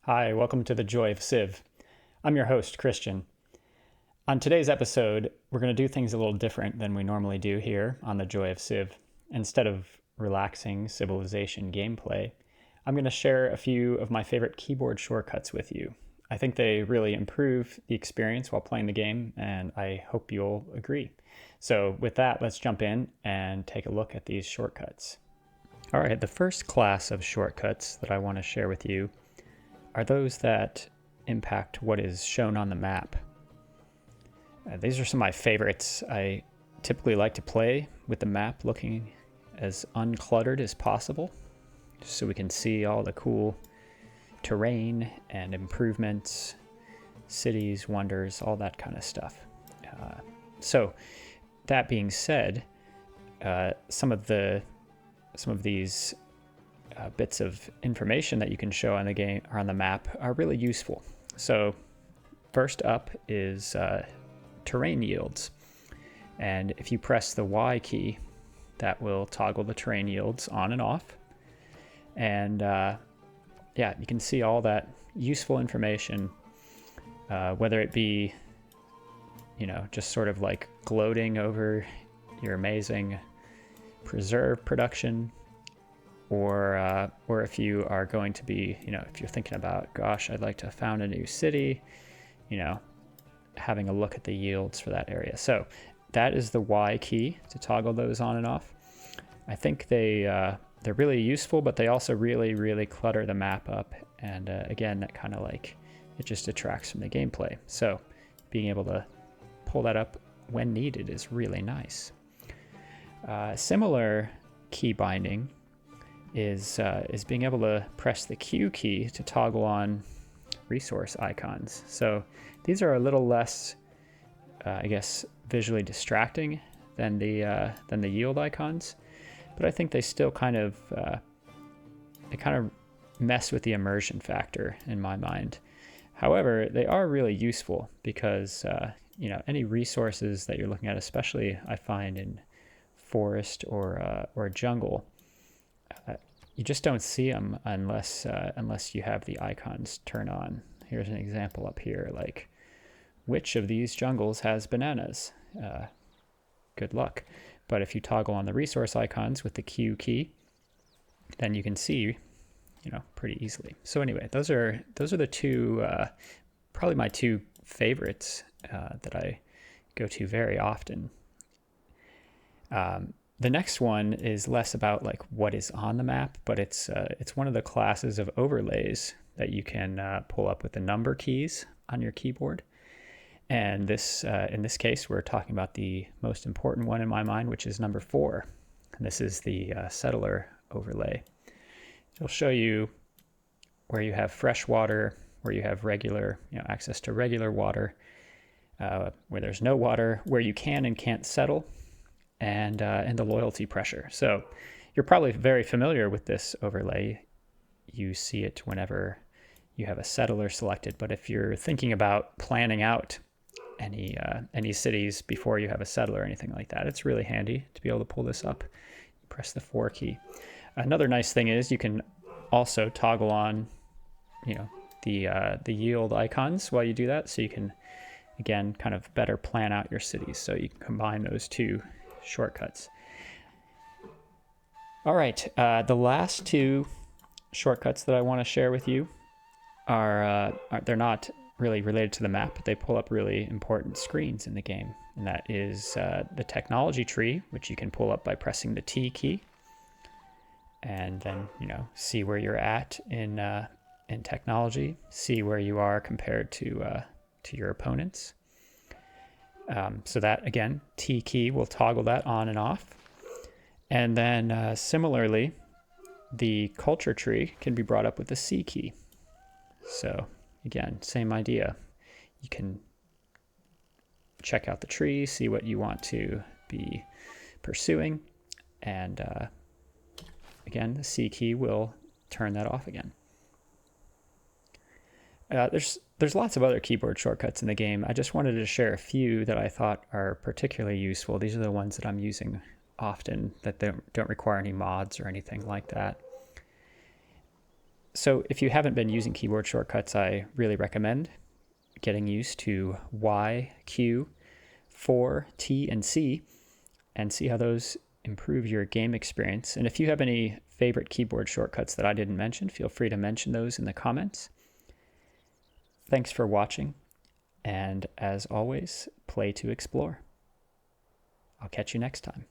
Hi, welcome to the Joy of Civ. I'm your host, Christian. On today's episode, we're going to do things a little different than we normally do here on the Joy of Civ. Instead of relaxing Civilization gameplay, I'm going to share a few of my favorite keyboard shortcuts with you. I think they really improve the experience while playing the game, and I hope you'll agree. So with that, let's jump in and take a look at these shortcuts. All right, the first class of shortcuts that I want to share with you are those that impact what is shown on the map. These are some of my favorites. I typically like to play with the map looking as uncluttered as possible, just so we can see all the cool terrain and improvements, cities, wonders, all that kind of stuff. So that being said, some of these bits of information that you can show on the game or on the map are really useful. So first up is terrain yields, and if you press the Y key, that will toggle the terrain yields on and off. And yeah, you can see all that useful information, whether it be, just sort of like gloating over your amazing preserve production, or if you are going to be, if you're thinking about, gosh, I'd like to found a new city, having a look at the yields for that area. So that is the Y key to toggle those on and off. I think they're really useful, but they also really, really clutter the map up. And again, that kind of like, it just detracts from the gameplay. So being able to pull that up when needed is really nice. Similar key binding is being able to press the Q key to toggle on resource icons. So these are a little less, I guess, visually distracting than the yield icons, but I think they still kind of mess with the immersion factor in my mind. However, they are really useful because any resources that you're looking at, especially I find in forest or jungle, you just don't see them unless you have the icons turned on. Here's an example up here, like, which of these jungles has bananas? Good luck. But if you toggle on the resource icons with the Q key, then you can see, pretty easily. So anyway, those are the two, probably my two favorites that I go to very often. The next one is less about like what is on the map, but it's one of the classes of overlays that you can pull up with the number keys on your keyboard. And this, in this case, we're talking about the most important one in my mind, which is number 4. And this is the settler overlay. It'll show you where you have fresh water, where you have regular, access to regular water, where there's no water, where you can and can't settle, and the loyalty pressure. So you're probably very familiar with this overlay. You see it whenever you have a settler selected, but if you're thinking about planning out any cities before you have a settler or anything like that, it's really handy to be able to pull this up. You press the 4 key. Another nice thing is you can also toggle on, the yield icons while you do that, so you can, again, kind of better plan out your cities. So you can combine those two shortcuts. All right, the last two shortcuts that I want to share with you are they're not really related to the map, but they pull up really important screens in the game, and that is the technology tree, which you can pull up by pressing the T key, and then see where you're at in technology, see where you are compared to your opponents. So that, again, T key will toggle that on and off. And then similarly, the culture tree can be brought up with the C key. So again, same idea. You can check out the tree, see what you want to be pursuing, and again, the C key will turn that off again. There's lots of other keyboard shortcuts in the game. I just wanted to share a few that I thought are particularly useful. These are the ones that I'm using often, that don't require any mods or anything like that. So if you haven't been using keyboard shortcuts, I really recommend getting used to Y, Q, 4, T, and C, and see how those improve your game experience. And if you have any favorite keyboard shortcuts that I didn't mention, feel free to mention those in the comments. Thanks for watching, and as always, play to explore. I'll catch you next time.